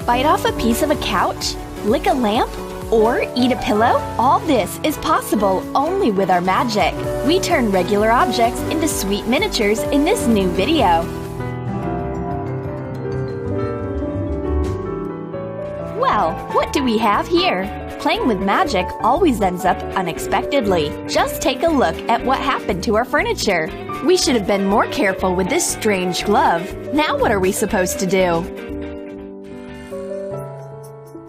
Bite off a piece of a couch? Lick a lamp? Or eat a pillow? All this is possible only with our magic. We turn regular objects into sweet miniatures in this new video. Well, what do we have here? Playing with magic always ends up unexpectedly. Just take a look at what happened to our furniture. We should have been more careful with this strange glove. Now what are we supposed to do?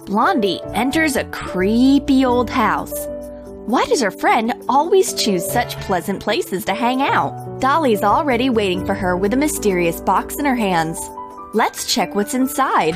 Blondie enters a creepy old house. Why does her friend always choose such pleasant places to hang out? Dolly's already waiting for her with a mysterious box in her hands. Let's check what's inside.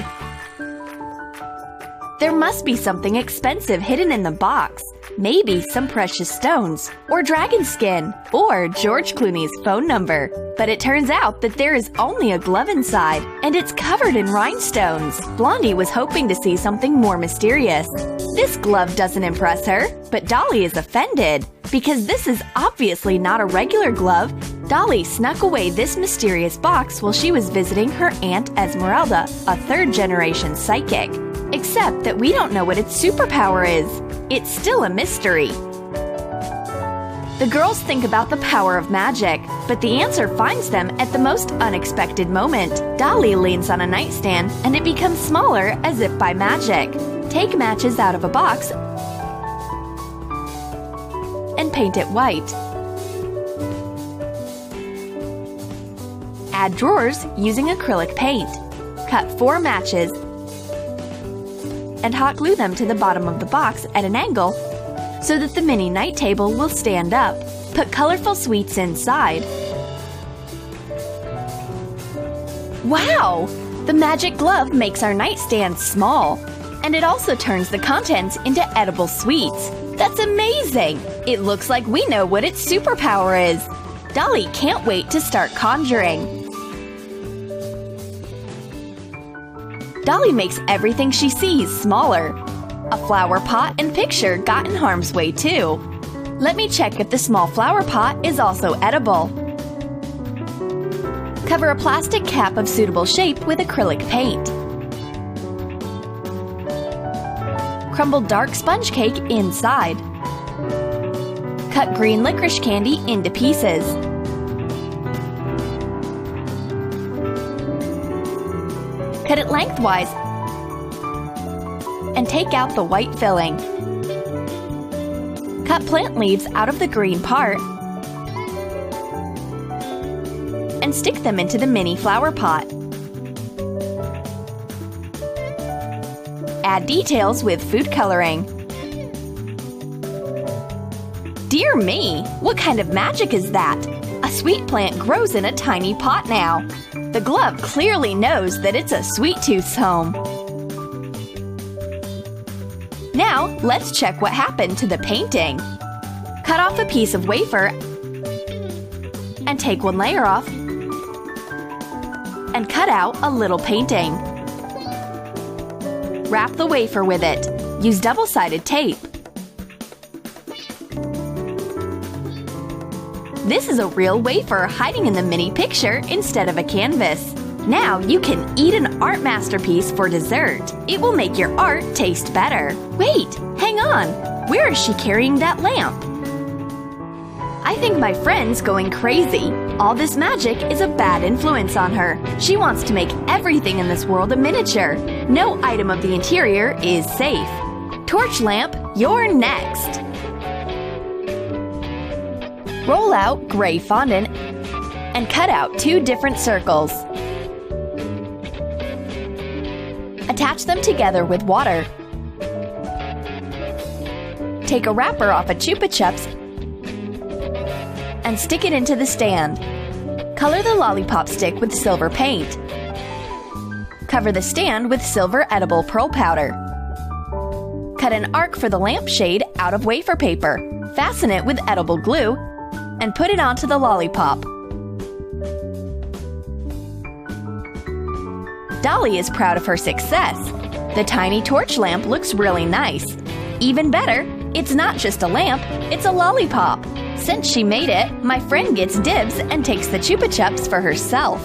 There must be something expensive hidden in the box. Maybe some precious stones, or dragon skin, or George Clooney's phone number. But it turns out that there is only a glove inside, and it's covered in rhinestones. Blondie was hoping to see something more mysterious. This glove doesn't impress her, but Dolly is offended. Because this is obviously not a regular glove, Dolly snuck away this mysterious box while she was visiting her Aunt Esmeralda, a third-generation psychic. Except that we don't know what its superpower is. It's still a mystery. The girls think about the power of magic, but the answer finds them at the most unexpected moment. Dolly leans on a nightstand, and it becomes smaller as if by magic. Take matches out of a box and paint it white. Add drawers using acrylic paint. Cut 4 matches and hot glue them to the bottom of the box at an angle so that the mini night table will stand up. Put colorful sweets inside. Wow! The magic glove makes our nightstand small, and it also turns the contents into edible sweets. That's amazing! It looks like we know what its superpower is. Dolly can't wait to start conjuring. Dolly makes everything she sees smaller. A flower pot and picture got in harm's way too. Let me check if the small flower pot is also edible. Cover a plastic cap of suitable shape with acrylic paint. Crumble dark sponge cake inside. Cut green licorice candy into pieces. Cut it lengthwise and take out the white filling. Cut plant leaves out of the green part and stick them into the mini flower pot. Add details with food coloring. Dear me, what kind of magic is that? A sweet plant grows in a tiny pot now. The glove clearly knows that it's a sweet tooth's home. Now, let's check what happened to the painting. Cut off a piece of wafer and take one layer off and cut out a little painting. Wrap the wafer with it. Use double-sided tape. This is a real wafer hiding in the mini picture instead of a canvas. Now you can eat an art masterpiece for dessert. It will make your art taste better. Wait, hang on. Where is she carrying that lamp? I think my friend's going crazy. All this magic is a bad influence on her. She wants to make everything in this world a miniature. No item of the interior is safe. Torch lamp, you're next. Roll out gray fondant and cut out 2 different circles. Attach them together with water. Take a wrapper off a Chupa Chups and stick it into the stand. Color the lollipop stick with silver paint. Cover the stand with silver edible pearl powder. Cut an arc for the lampshade out of wafer paper. Fasten it with edible glue and put it onto the lollipop. Dolly is proud of her success. The tiny torch lamp looks really nice. Even better, it's not just a lamp, it's a lollipop. Since she made it, my friend gets dibs and takes the Chupa Chups for herself.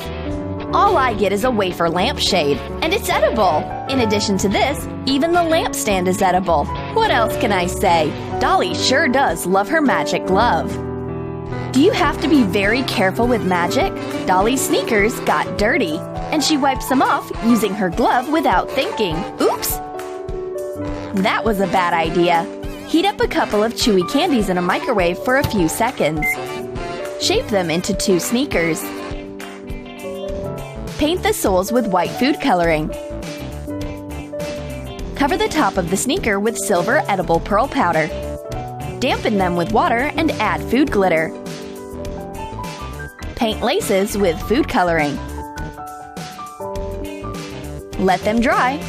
All I get is a wafer lampshade, and it's edible! In addition to this, even the lampstand is edible. What else can I say? Dolly sure does love her magic glove. Do you have to be very careful with magic? Dolly's sneakers got dirty, and she wipes them off using her glove without thinking. Oops! That was a bad idea. Heat up a couple of chewy candies in a microwave for a few seconds. Shape them into 2 sneakers. Paint the soles with white food coloring. Cover the top of the sneaker with silver edible pearl powder. Dampen them with water and add food glitter. Paint laces with food coloring. Let them dry.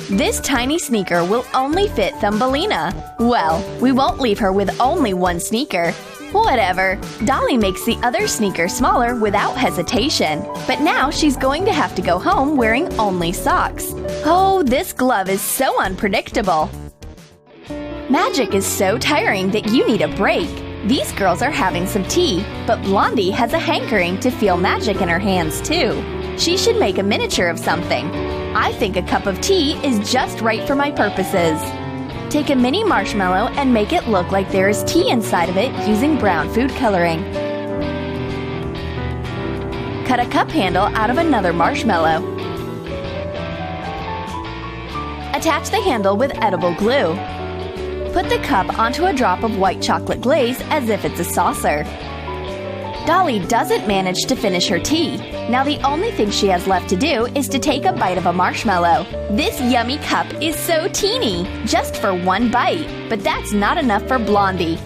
This tiny sneaker will only fit Thumbelina. Well, we won't leave her with only 1 sneaker. Whatever. Dolly makes the other sneaker smaller without hesitation. But now she's going to have to go home wearing only socks. Oh, this glove is so unpredictable. Magic is so tiring that you need a break. These girls are having some tea, but Blondie has a hankering to feel magic in her hands too. She should make a miniature of something. I think a cup of tea is just right for my purposes. Take a mini marshmallow and make it look like there is tea inside of it using brown food coloring. Cut a cup handle out of another marshmallow. Attach the handle with edible glue. Put the cup onto a drop of white chocolate glaze as if it's a saucer. Dolly doesn't manage to finish her tea. Now the only thing she has left to do is to take a bite of a marshmallow. This yummy cup is so teeny, just for 1 bite, but that's not enough for Blondie.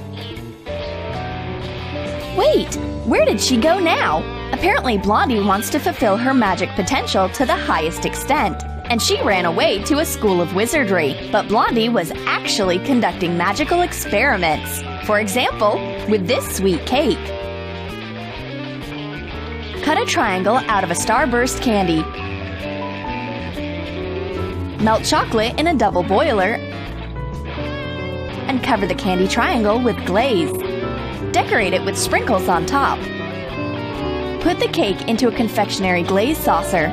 Wait, where did she go now? Apparently Blondie wants to fulfill her magic potential to the highest extent, and she ran away to a school of wizardry. But Blondie was actually conducting magical experiments. For example, with this sweet cake. Cut a triangle out of a starburst candy. Melt chocolate in a double boiler and cover the candy triangle with glaze. Decorate it with sprinkles on top. Put the cake into a confectionery glaze saucer.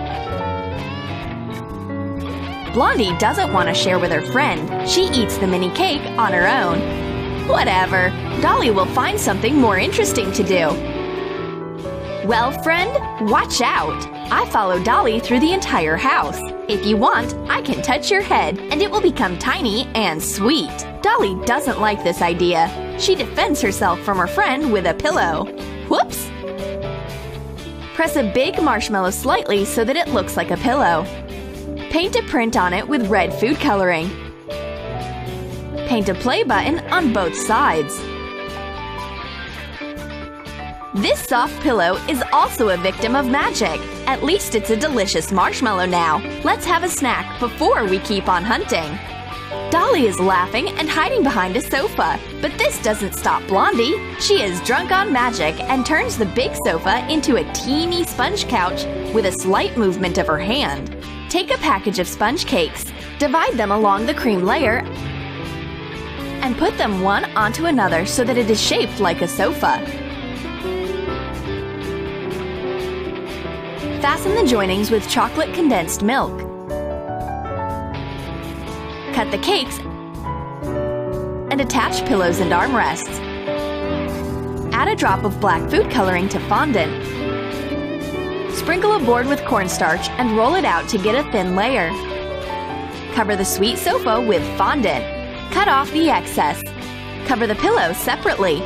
Blondie doesn't want to share with her friend. She eats the mini cake on her own. Whatever, Dolly will find something more interesting to do. Well, friend, watch out! I follow Dolly through the entire house. If you want, I can touch your head and it will become tiny and sweet. Dolly doesn't like this idea. She defends herself from her friend with a pillow. Whoops! Press a big marshmallow slightly so that it looks like a pillow. Paint a print on it with red food coloring. Paint a play button on both sides. This soft pillow is also a victim of magic. At least it's a delicious marshmallow now. Let's have a snack before we keep on hunting. Dolly is laughing and hiding behind a sofa, but this doesn't stop Blondie. She is drunk on magic and turns the big sofa into a teeny sponge couch with a slight movement of her hand. Take a package of sponge cakes, divide them along the cream layer, and put them one onto another so that it is shaped like a sofa. Fasten the joinings with chocolate condensed milk. Cut the cakes and attach pillows and armrests. Add a drop of black food coloring to fondant. Sprinkle a board with cornstarch and roll it out to get a thin layer. Cover the sweet sofa with fondant. Cut off the excess. Cover the pillows separately.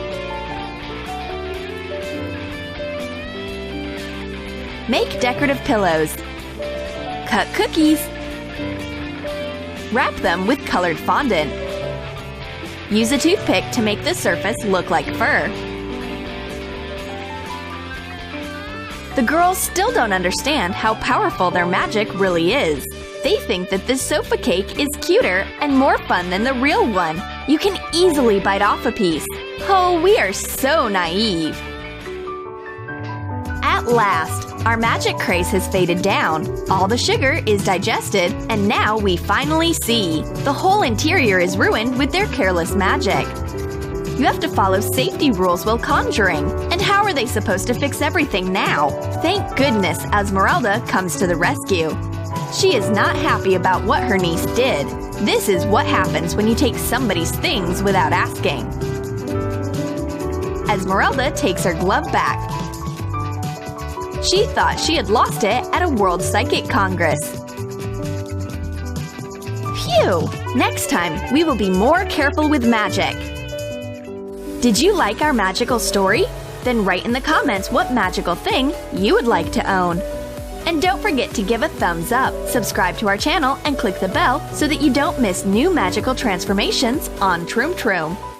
Make decorative pillows. Cut cookies. Wrap them with colored fondant. Use a toothpick to make the surface look like fur. The girls still don't understand how powerful their magic really is. They think that this sofa cake is cuter and more fun than the real one. You can easily bite off a piece. Oh, we are so naive. At last, our magic craze has faded down. All the sugar is digested, and now we finally see. The whole interior is ruined with their careless magic. You have to follow safety rules while conjuring. And how are they supposed to fix everything now? Thank goodness Esmeralda comes to the rescue. She is not happy about what her niece did. This is what happens when you take somebody's things without asking. Esmeralda takes her glove back. She thought she had lost it at a World Psychic Congress. Phew! Next time, we will be more careful with magic. Did you like our magical story? Then write in the comments what magical thing you would like to own. And don't forget to give a thumbs up, subscribe to our channel, and click the bell so that you don't miss new magical transformations on Troom.